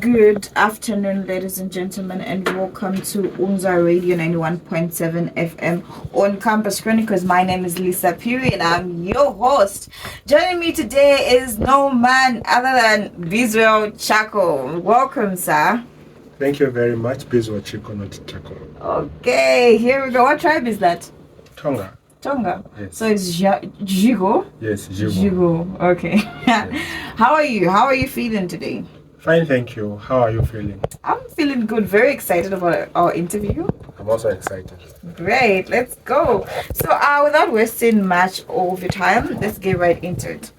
Good afternoon, ladies and gentlemen, and welcome to Unza Radio 91.7 FM on Campus Chronicles. My name is Lisa Puri, and I'm your host. Joining me today is no man other than Bizwell Chiko. Welcome, sir. Thank you very much, Bizwell Chiko, not Chako. Okay, here we go. What tribe is that? Tonga. Tonga. Yes. So it's Chiko? Yes, Chiko. Chiko. Okay. Yes. How are you? How are you feeling today? Fine, thank you. How are you feeling? I'm feeling good. Very excited about our interview. I'm also excited. Great, let's go. So, without wasting much of your time, let's get right into it.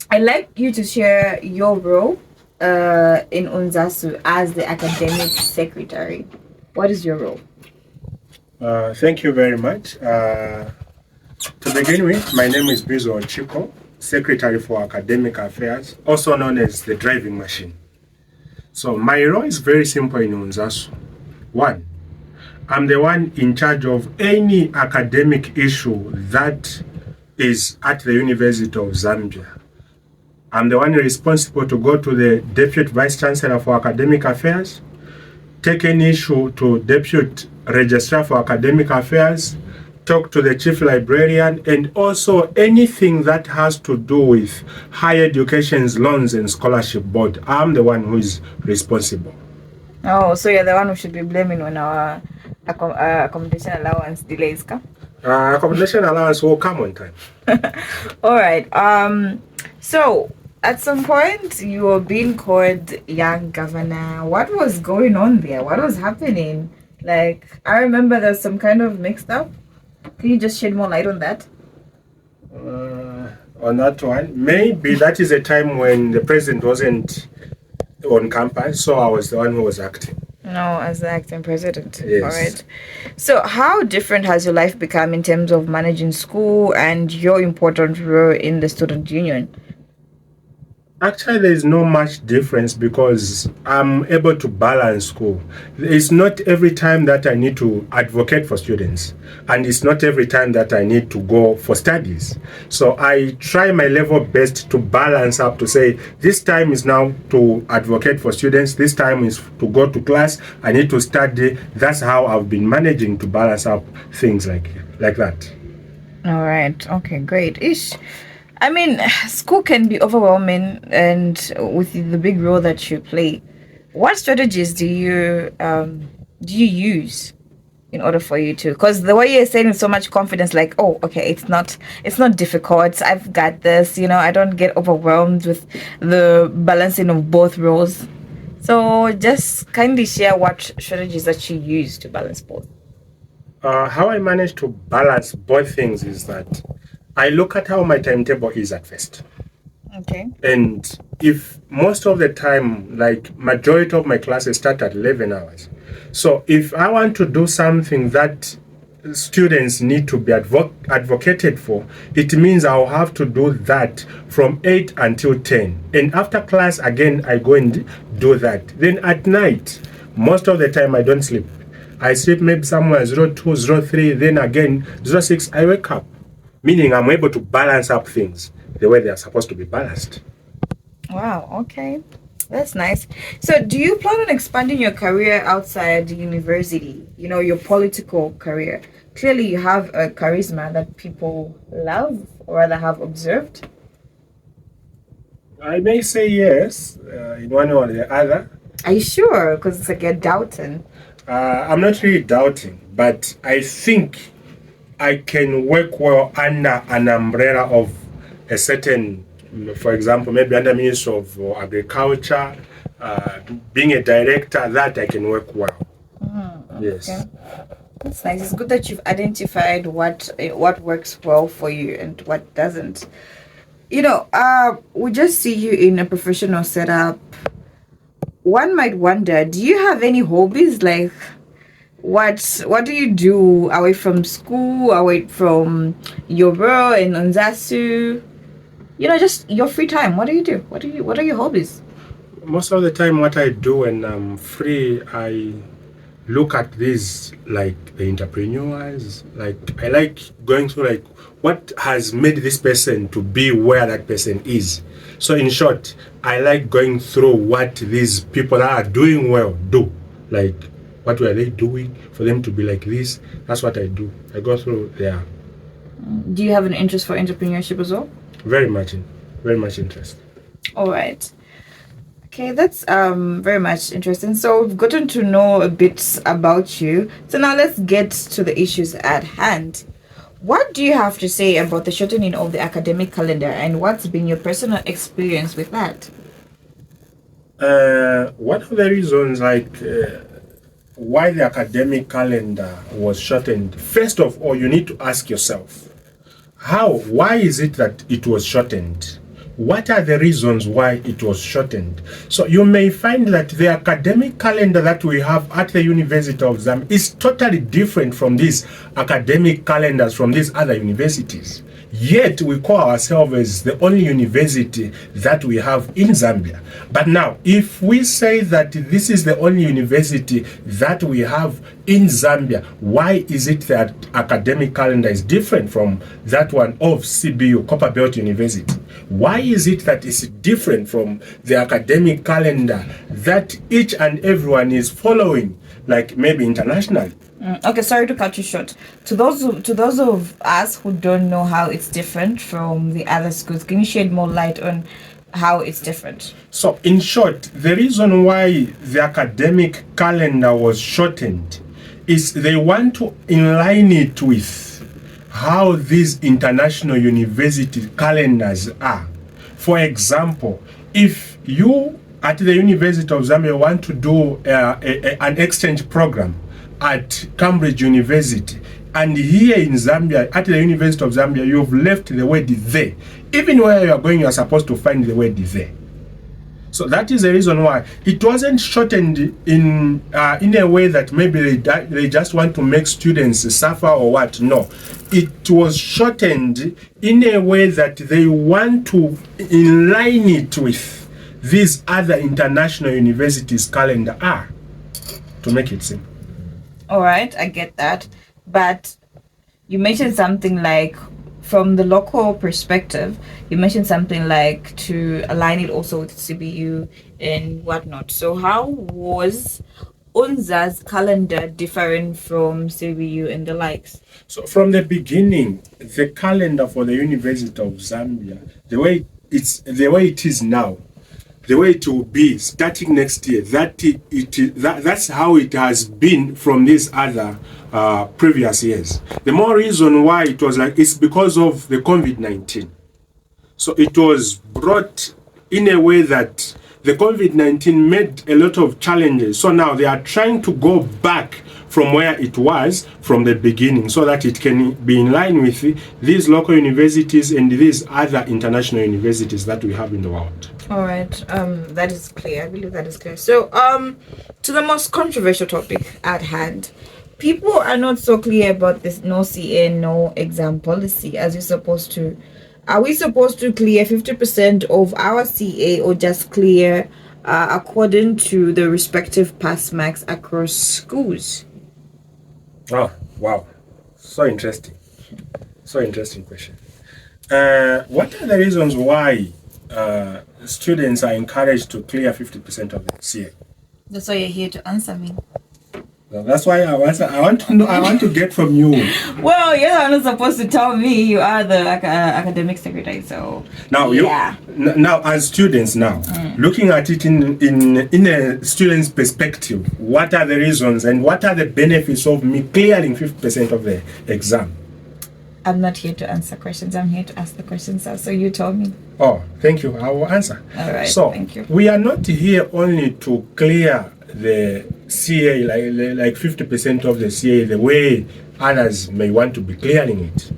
I'd like you to share your role in Unzasu as the academic secretary. What is your role? Thank you very much. To begin with, my name is Bizwell Chiko, Secretary for Academic Affairs, also known as the driving machine. So my role is very simple in Unzasu. One, I'm the one in charge of any academic issue that is at the University of Zambia. I'm the one responsible to go to the Deputy Vice Chancellor for Academic Affairs, take any issue to Deputy Registrar for Academic Affairs, talk to the Chief Librarian, and also anything that has to do with higher education's loans and scholarship board. I'm the one who is responsible. Oh, so you're the one who should be blaming when our accommodation allowance delays come? Accommodation allowance will come on time. All right. So at some point you were being called young governor. What was going on there? What was happening? Like, I remember there's some kind of mixed up. Can you just shed more light on that? On that one, maybe that is a time when the president wasn't on campus, so I was the one who was acting. No, as the acting president. Yes. All right. So how different has your life become in terms of managing school and your important role in the student union? Actually, there is no much difference because I'm able to balance school. It's not every time that I need to advocate for students, and it's not every time that I need to go for studies. So I try my level best to balance up to say, this time is now to advocate for students, this time is to go to class, I need to study. That's how I've been managing to balance up things like that. All right. Okay, great. I mean, school can be overwhelming, and with the big role that you play, what strategies do you use in order for you to? Because the way you're saying with so much confidence, like, oh, okay, it's not difficult. I've got this. I don't get overwhelmed with the balancing of both roles. So just kindly share what strategies that you use to balance both. How I manage to balance both things is that I look at how my timetable is at first. Okay. And if most of the time, like majority of my classes start at 11 hours. So if I want to do something that students need to be advocated for, it means I'll have to do that from 8 until 10. And after class, again, I go and do that. Then at night, most of the time I don't sleep. I sleep maybe somewhere 02, 03, then again 06, I wake up. Meaning I'm able to balance up things the way they are supposed to be balanced. Wow, okay. That's nice. So do you plan on expanding your career outside the university? Your political career. Clearly you have a charisma that people love or rather have observed. I may say yes, in one or the other. Are you sure? Because it's like you're doubting. I'm not really doubting, but I think I can work well under an umbrella of a certain, for example, maybe under Ministry of Agriculture, being a director, that I can work well. Yes. Okay. That's nice. It's good that you've identified what works well for you and what doesn't. We just see you in a professional setup. One might wonder, do you have any hobbies? Like, what do you do away from school, away from your role in Unzasu? Just your free time. What do you do? What are your hobbies? Most of the time what I do when I'm free, look at these, like the entrepreneurs. Like I like going through like what has made this person to be where that person is. So in short, I like going through what these people that are doing well do. Like what were they doing for them to be like this? That's what I do. I go through there. Do you have an interest for entrepreneurship as well? Very much interest. All right. Okay, that's very much interesting. So we've gotten to know a bit about you. So now let's get to the issues at hand. What do you have to say about the shortening of the academic calendar, and what's been your personal experience with that? One of the reasons why the academic calendar was shortened, first of all, you need to ask yourself, why is it that it was shortened? What are the reasons why it was shortened? So you may find that the academic calendar that we have at the University of Zambia is totally different from these academic calendars from these other universities. Yet we call ourselves as the only university that we have in Zambia. But now, if we say that this is the only university that we have in Zambia, why is it that academic calendar is different from that one of CBU, Copperbelt University? Why is it that it's different from the academic calendar that each and everyone is following, like maybe internationally? Okay, sorry to cut you short. To those of us who don't know how it's different from the other schools, can you shed more light on how it's different? So, in short, the reason why the academic calendar was shortened is they want to align it with how these international university calendars are. For example, if you at the University of Zambia want to do an exchange program at Cambridge University, and here in Zambia, at the University of Zambia, you've left the word there. Even where you are going, you are supposed to find the word there. So that is the reason why it wasn't shortened in a way that maybe they just want to make students suffer or what. No, it was shortened in a way that they want to align it with these other international universities' calendar are, to make it simple. All right, I get that. But you mentioned something like, from the local perspective, you mentioned something like to align it also with CBU and whatnot. So how was UNZA's calendar different from CBU and the likes? So from the beginning, the calendar for the University of Zambia, the way it is now, the way it will be starting next year, that's how it has been from these other previous years. The more reason why it was like, it's because of the COVID-19. So it was brought in a way that the COVID-19 made a lot of challenges. So now they are trying to go back from where it was from the beginning so that it can be in line with these local universities and these other international universities that we have in the world. All right, that is clear. I believe that is clear. So, to the most controversial topic at hand, people are not so clear about this no CA, no exam policy. As you're supposed to, are we supposed to clear 50% of our CA, or just clear according to the respective pass marks across schools? Oh, wow. So interesting. So interesting question. What are the reasons why students are encouraged to clear 50% of the CA? That's why you're here to answer me. That's why I want to know. I want to get from you. Well, you're not supposed to tell me. You are the academic secretary. So now, now as students, looking at it in a student's perspective, what are the reasons and what are the benefits of me clearing 50% of the exam? I'm not here to answer questions. I'm here to ask the questions. So you told me. Oh, thank you. I will answer. All right. So thank you. We are not here only to clear the CA, like 50% of the CA, the way others may want to be clearing it.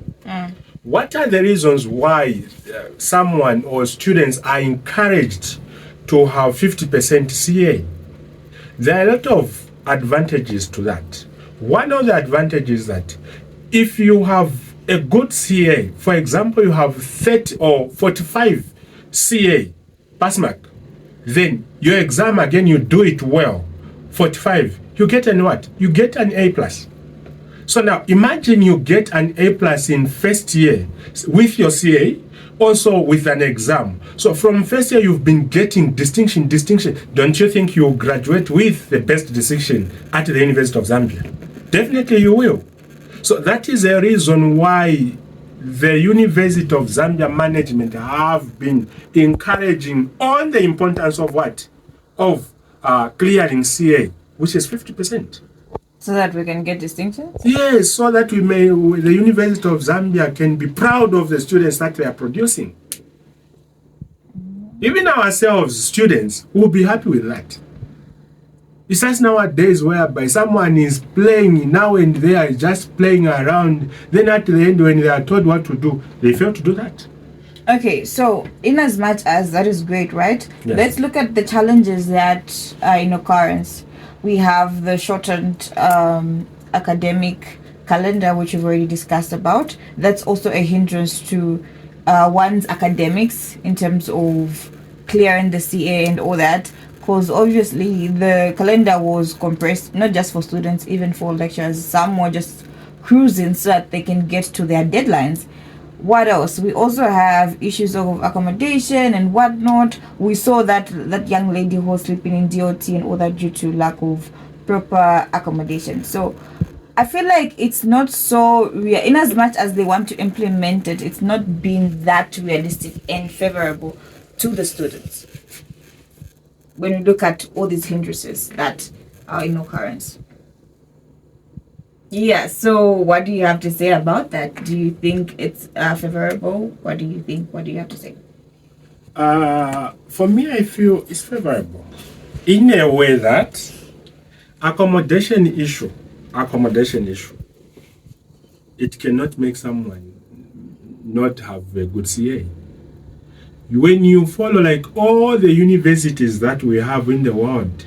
What are the reasons why someone or students are encouraged to have 50% CA? There are a lot of advantages to that. One of the advantages is that if you have a good CA, for example, you have 30 or 45 CA pass mark, then your exam again, you do it well, 45, you get an what? You get an A plus. So now imagine you get an A plus in first year with your CA, also with an exam. So from first year you've been getting distinction. Don't you think you'll graduate with the best distinction at the University of Zambia? Definitely you will. So that is a reason why the University of Zambia management have been encouraging on the importance of what? Of clearing CA, which is 50%. So that we can get distinctions? Yes, so that the University of Zambia can be proud of the students that they are producing. Even ourselves, students, will be happy with that. It's just nowadays whereby someone is playing now and they are just playing around. Then at the end, when they are told what to do, they fail to do that. Okay, so in as much as that is great, right? Yes. Let's look at the challenges that are in occurrence. We have the shortened academic calendar, which we've already discussed about. That's also a hindrance to one's academics in terms of clearing the CA and all that, because obviously the calendar was compressed, not just for students, even for lecturers. Some were just cruising so that they can get to their deadlines. What else? We also have issues of accommodation and whatnot. We saw that young lady who was sleeping in DOT and all that due to lack of proper accommodation. So I feel like it's not so in as much as they want to implement it, it's not being that realistic and favorable to the students when we look at all these hindrances that are in occurrence. Yeah, so what do you have to say about that? Do you think it's favorable? What do you think? What do you have to say? For me, I feel it's favorable in a way that accommodation issue, it cannot make someone not have a good CA. When you follow like all the universities that we have in the world,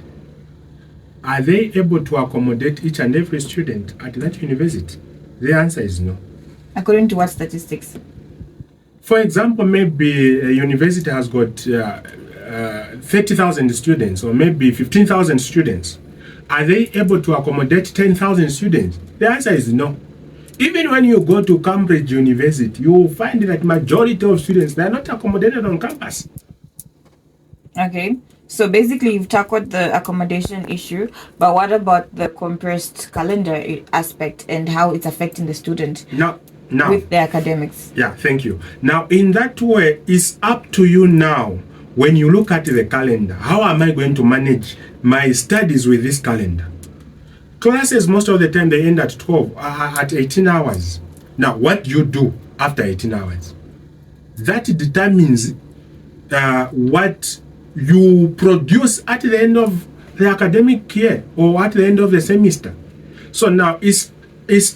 are they able to accommodate each and every student at that university? The answer is no. According to what statistics? For example, maybe a university has got 30,000 students or maybe 15,000 students. Are they able to accommodate 10,000 students? The answer is no. Even when you go to Cambridge University, you will find that majority of students, they are not accommodated on campus. Okay. So basically, you've tackled the accommodation issue, but what about the compressed calendar aspect and how it's affecting the student Now, with their academics? Yeah, thank you. Now, in that way, it's up to you now. When you look at the calendar, how am I going to manage my studies with this calendar? Classes, most of the time, they end at 12, at 18 hours. Now, what do you do after 18 hours? That determines what you produce at the end of the academic year or at the end of the semester. So now it's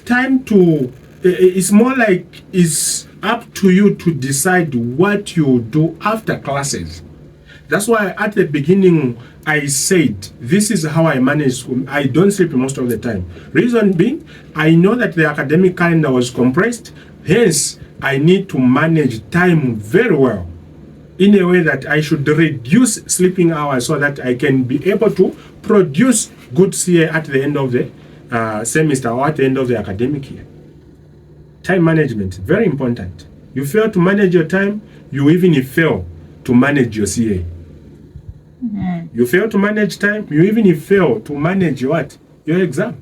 time to, it's more like it's up to you to decide what you do after classes. That's why at the beginning I said, this is how I manage. I don't sleep most of the time. Reason being, I know that the academic calendar was compressed. Hence, I need to manage time very well, in a way that I should reduce sleeping hours so that I can be able to produce good CA at the end of the semester or at the end of the academic year. Time management, very important. You fail to manage your time, you even fail to manage your CA. Mm-hmm. You fail to manage time, you even fail to manage your exam.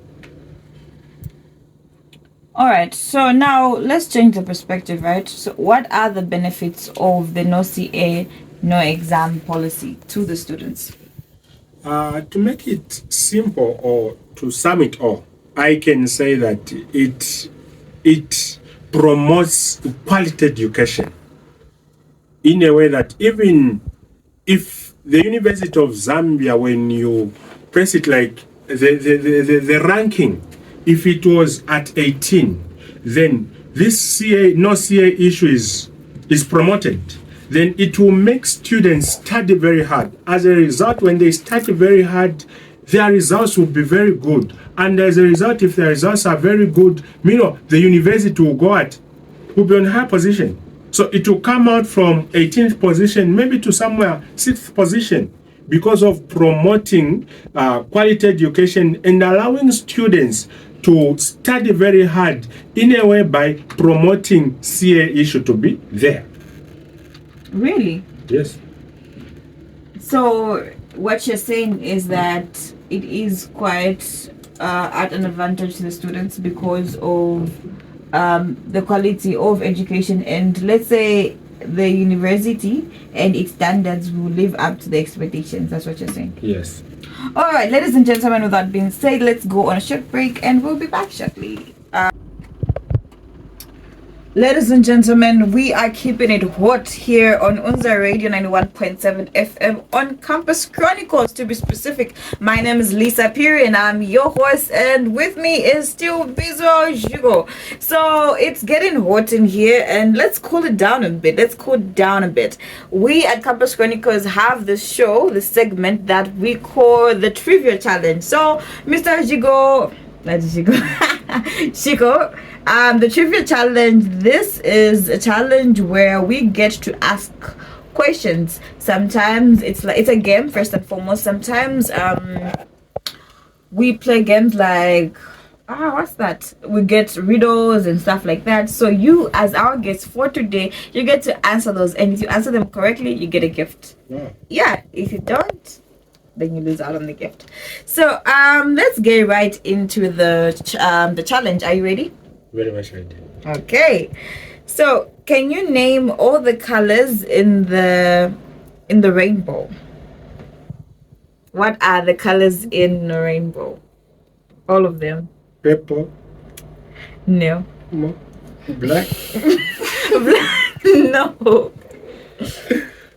All right, so now let's change the perspective, right? So what are the benefits of the no CA, no exam policy to the students? To make it simple or to sum it all, I can say that it promotes quality education in a way that even if the University of Zambia, when you press it like the ranking, if it was at 18, then this no CA issue is promoted. Then it will make students study very hard. As a result, when they study very hard, their results will be very good. And as a result, if their results are very good, the university will will be on a high position. So it will come out from 18th position, maybe to somewhere 6th position, because of promoting quality education and allowing students to study very hard in a way by promoting CA issue to be there. Really? Yes. So what you're saying is that it is quite at an advantage to the students because of the quality of education, and let's say the university and its standards will live up to the expectations. That's what you're saying? Yes. All right, ladies and gentlemen, with that being said, let's go on a short break and we'll be back shortly. Ladies and gentlemen, we are keeping it hot here on Unza Radio 91.7 FM on Campus Chronicles, to be specific. My name is Lisa Piri and I'm your host, and with me is still Bizwell Chiko. So it's getting hot in here, and let's cool it down a bit. We at Campus Chronicles have this show, this segment that we call the Trivia Challenge. So Mr. Chiko, the Trivia Challenge, this is a challenge where we get to ask questions. Sometimes it's a game, first and foremost. Sometimes we play games like what's that? We get riddles and stuff like that. So you, as our guest for today, you get to answer those, and if you answer them correctly, you get a gift. Yeah, if you don't, then you lose out on the gift. So let's get right into the challenge. Are you ready? Very much ready. Okay. So can you name all the colors in the rainbow? What are the colors in the rainbow? All of them. Purple. No. No. Black. Black. No.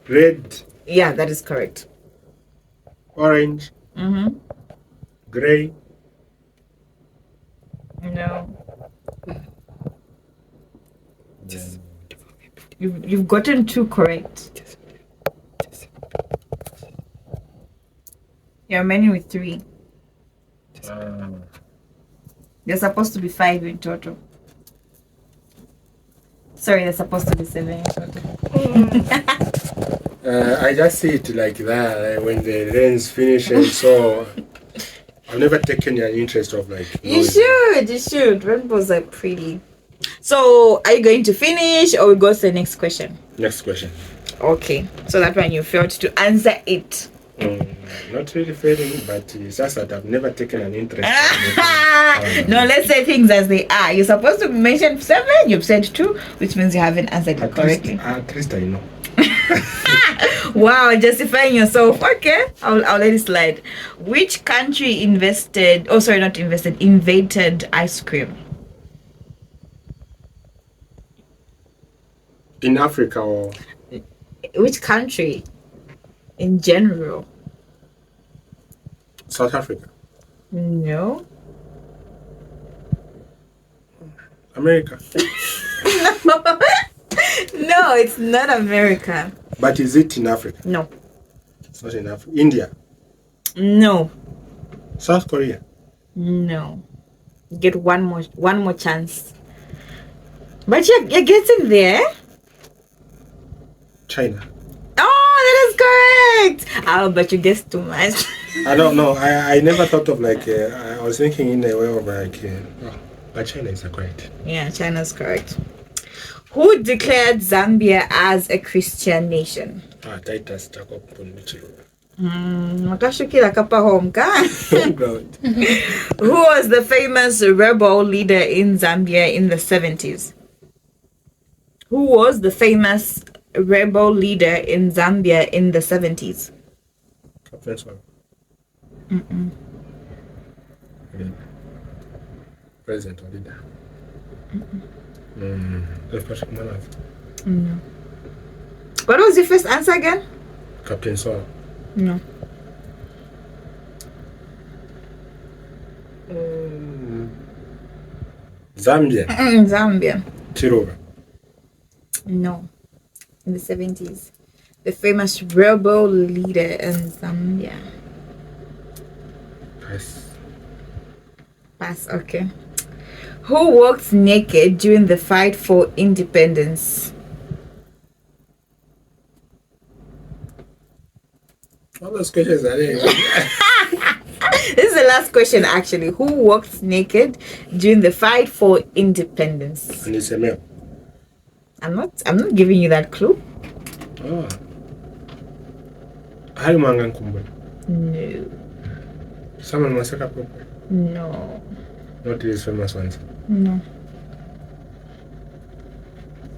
Red. Yeah, that is correct. Orange. Gray. No. You've gotten two correct. You're remaining with three. There's supposed to be 5 in total. Sorry, there's supposed to be 7 in total. I just see it like that when the rains finishes. So I've never taken an interest of like. You should. Rainbows are pretty. So are you going to finish, or we go to the next question? Next question. Okay. So that one you failed to answer it. Not really failing, but it's just that I've never taken an interest. No, let's say things as they are. You're supposed to mention 7, you've said 2, which means you haven't answered it correctly. At least I know. Wow, justifying yourself. Okay, I'll let it slide. Which country invaded ice cream? In Africa or? Which country? In general. South Africa. No. America. No, it's not America. But is it in Africa? No. It's not in Africa. India. No. South Korea. No. Get one more chance. But you're getting there. China. Oh, that is correct. Oh, but you guessed too much. I don't know. I never thought of like. I was thinking in a way of like. But China is correct. Yeah, China's correct. Who declared Zambia as a Christian nation? Titus Jacob Punichiro. Makashukira kapa home ka. Who was the famous rebel leader in Zambia in the 70s? Who was the famous rebel leader in Zambia in the 70s? President or leader? No. What was your first answer again? Captain Saul. No. Zambia. Zambia. Chiroga. No. In the 70s. The famous rebel leader in Zambia. Pass, okay. Who walked naked during the fight for independence? All those questions are there. This is the last question, actually. Who walked naked during the fight for independence? And it's a male. I'm not giving you that clue. Oh. Hari Mwangan Kumbe. No. Someone Masaka Popo. No. Not these famous ones. No.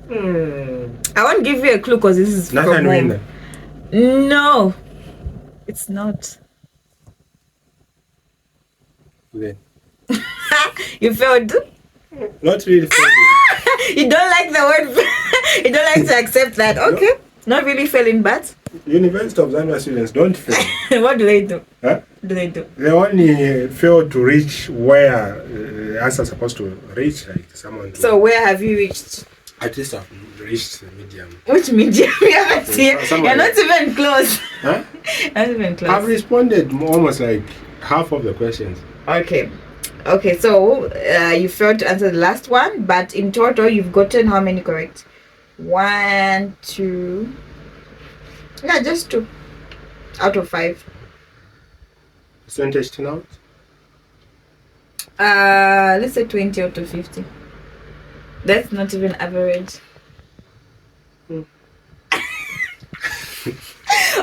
Hmm. I won't give you a clue because this is Nathan from home. Winner. No. It's not. Then. You failed. Not really failing. You don't like the word. You don't like to accept that. Okay. Not really failing, but University of Zambia students don't fail. what do they do? Huh? What do they do? They only fail to reach where the answer is supposed to reach, like someone. So where have you reached? At least I've reached the medium. Which medium? You haven't seen. You're not even close. Huh? Not even close. I've responded almost like half of the questions. Okay. Okay, so you failed to answer the last one, but in total you've gotten how many correct? 1, 2. Yeah, just 2 out of 5. Percentage turnout? Let's say 20 out of 50. That's not even average.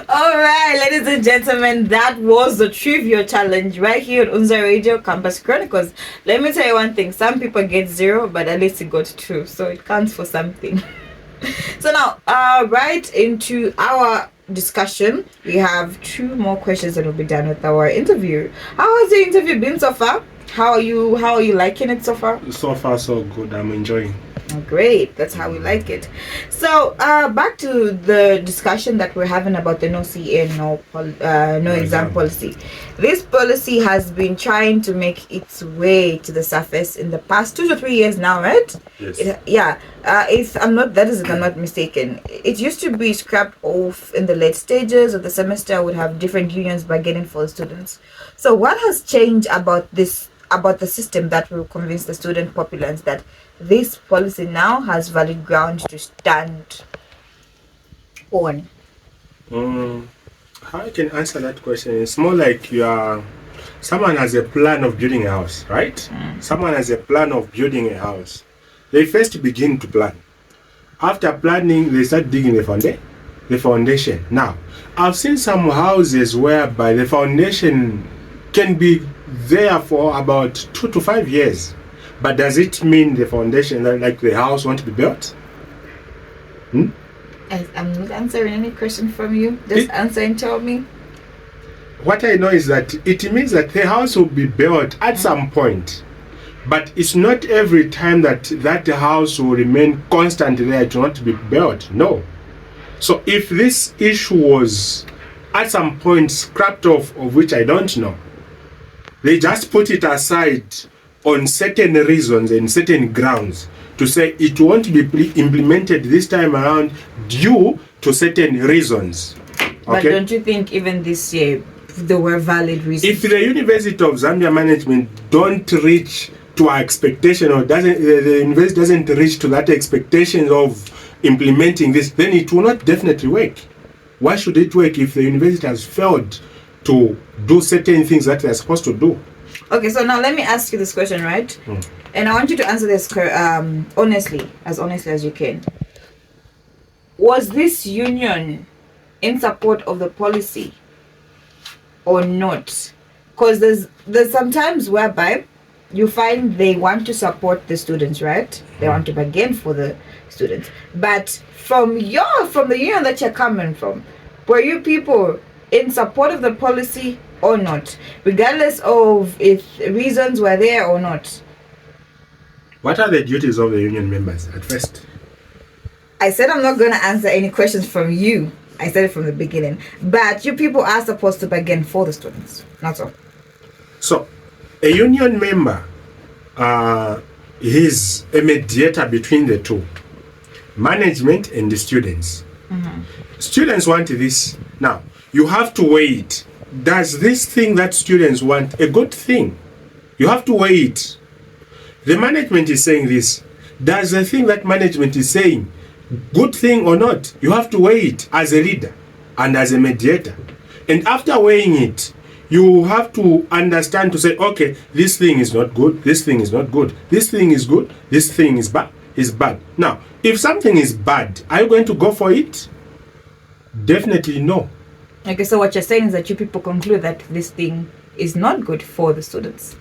All right, ladies and gentlemen, that was the trivia challenge right here at Unza Radio Campus Chronicles. Let me tell you one thing: some people get 0, but at least it got 2, so it counts for something. So now, right into our discussion, we have 2 more questions that will be done with our interview. How has the interview been so far? How are you liking it so far? So far, so good. I'm enjoying. Oh, great, that's how we like it. So back to the discussion that we're having about the no CA, no exam policy. This policy has been trying to make its way to the surface in the past 2 to 3 years now, right? Yes. If I'm not mistaken, it used to be scrapped off in the late stages of the semester. Would have different unions bargaining for the students. So what has changed about the system that will convince the student populace that this policy now has valid ground to stand on? How I can answer that question? It's more like someone has a plan of building a house, right? Someone has a plan of building a house. They first begin to plan. After planning, they start digging the foundation. Now, I've seen some houses whereby the foundation can be there for about 2 to 5 years. But does it mean the foundation, like the house, won't be built? I'm not answering any question from you. Just answer and tell me. What I know is that it means that the house will be built at some point. But it's not every time that house will remain constant there to not be built. No. So if this issue was at some point scrapped off, of which I don't know, they just put it aside on certain reasons and certain grounds to say it won't be implemented this time around due to certain reasons. Okay? But don't you think even this year there were valid reasons? If the University of Zambia management don't reach to our expectation, or the university doesn't reach to that expectation of implementing this, then it will not definitely work. Why should it work if the university has failed to do certain things that they're supposed to do? Okay, so now let me ask you this question, right? And I want you to answer this honestly as you can. Was this union in support of the policy or not? Because there's sometimes whereby you find they want to support the students, right? They want to bargain for the students. But from the union that you're coming from, were you people in support of the policy or not, regardless of if reasons were there or not? What are the duties of the union members at first? I said I'm not going to answer any questions from you. I said it from the beginning. But you people are supposed to bargain for the students. Not so. So, a union member is a mediator between the two, management and the students. Students want this. Now, you have to weigh it. Does this thing that students want a good thing? You have to weigh it. The management is saying this. Does the thing that management is saying good thing or not? You have to weigh it as a leader and as a mediator. And after weighing it, you have to understand to say, okay, this thing is not good, this thing is not good, this thing is good, this thing is bad. Now, if something is bad, are you going to go for it? Definitely no. Okay, so what you're saying is that you people conclude that this thing is not good for the students.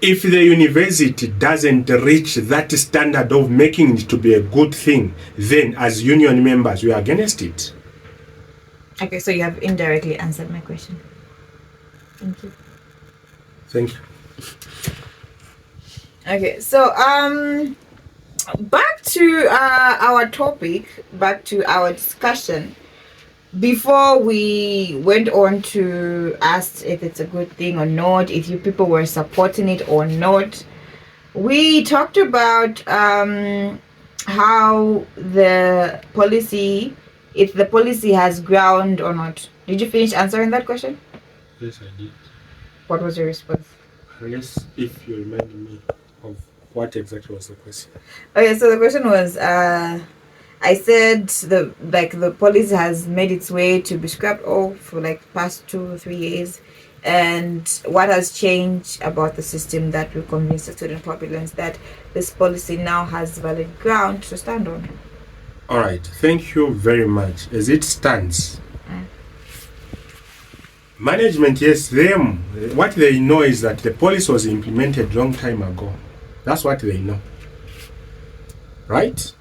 If the university doesn't reach that standard of making it to be a good thing, then as union members, we are against it. Okay, so you have indirectly answered my question. Thank you. Thank you. Okay, so back to our topic, back to our discussion. Before we went on to ask if it's a good thing or not, if you people were supporting it or not, we talked about how the policy, if the policy has ground or not. Did you finish answering that question? Yes, I did. What was your response? Yes, if you remind me of what exactly was the question. Okay, so the question was, I said the policy has made its way to be scrapped off for like past 2 or 3 years, and what has changed about the system that will convince the student populace that this policy now has valid ground to stand on? All right, thank you very much. As it stands, management, yes, what they know is that the policy was implemented long time ago. That's what they know, right?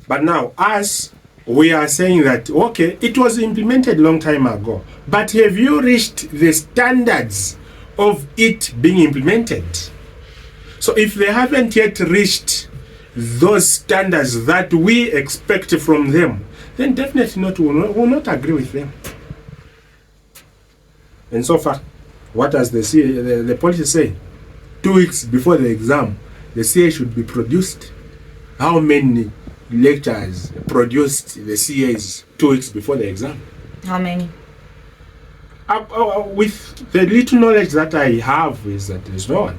But now, us, we are saying that, okay, it was implemented long time ago, but have you reached the standards of it being implemented? So if they haven't yet reached those standards that we expect from them, then definitely we will not agree with them. And so far, what does the policy say? 2 weeks before the exam, the CA should be produced. How many lecturers produced the CAs 2 weeks before the exam? How many? With the little knowledge that I have is that there's no one.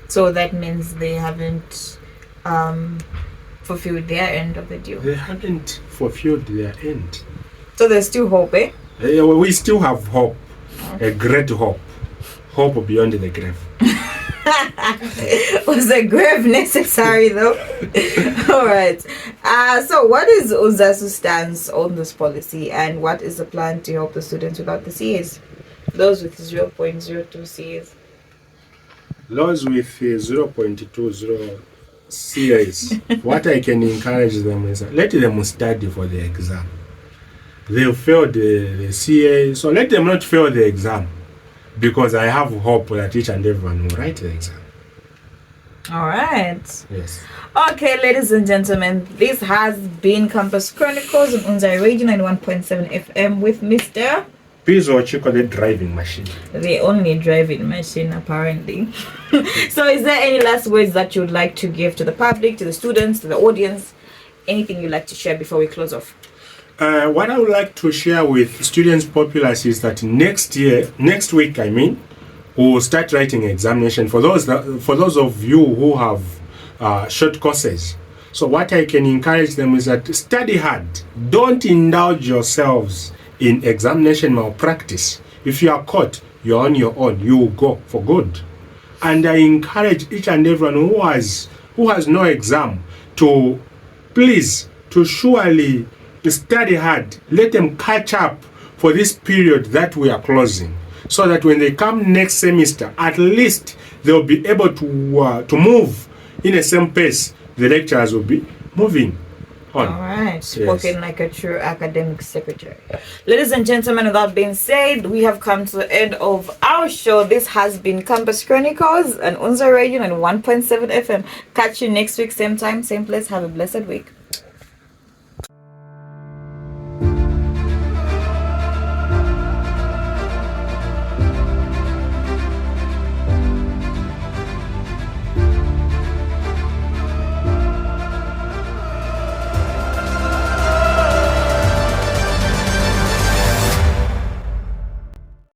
So that means they haven't fulfilled their end of the deal. They haven't fulfilled their end. So there's still hope, eh? We still have hope. A great hope. Hope beyond the grave. Was the grave necessary though? All right. So what is UZASU's stance on this policy, and what is the plan to help the students without the CAs? Those with 0.02 CAs. Those with 0.20 CAs, what I can encourage them is let them study for the exam. They'll fail the CA, so let them not fail the exam, because I have hope that each and everyone will write the exam. All right. Yes. Okay, ladies and gentlemen, this has been Campus Chronicles on Unzai Radio 91.7 FM with Mr. Bizwell, Chiko, the driving machine. The only driving machine, apparently. So is there any last words that you'd like to give to the public, to the students, to the audience? Anything you'd like to share before we close off? What I would like to share with students populace is that next week, we'll start writing examination for those of you who have short courses. So what I can encourage them is that study hard. Don't indulge yourselves in examination malpractice. If you are caught, you're on your own. You will go for good. And I encourage each and everyone who has no exam to surely study hard. Let them catch up for this period that we are closing, so that when they come next semester, at least they'll be able to move in the same pace the lecturers will be moving on. All right, spoken like a true academic secretary. Ladies and gentlemen, with that being said, we have come to the end of our show. This has been Campus Chronicles on Unza Radio and 1.7 FM. Catch you next week, same time, same place. Have a blessed week.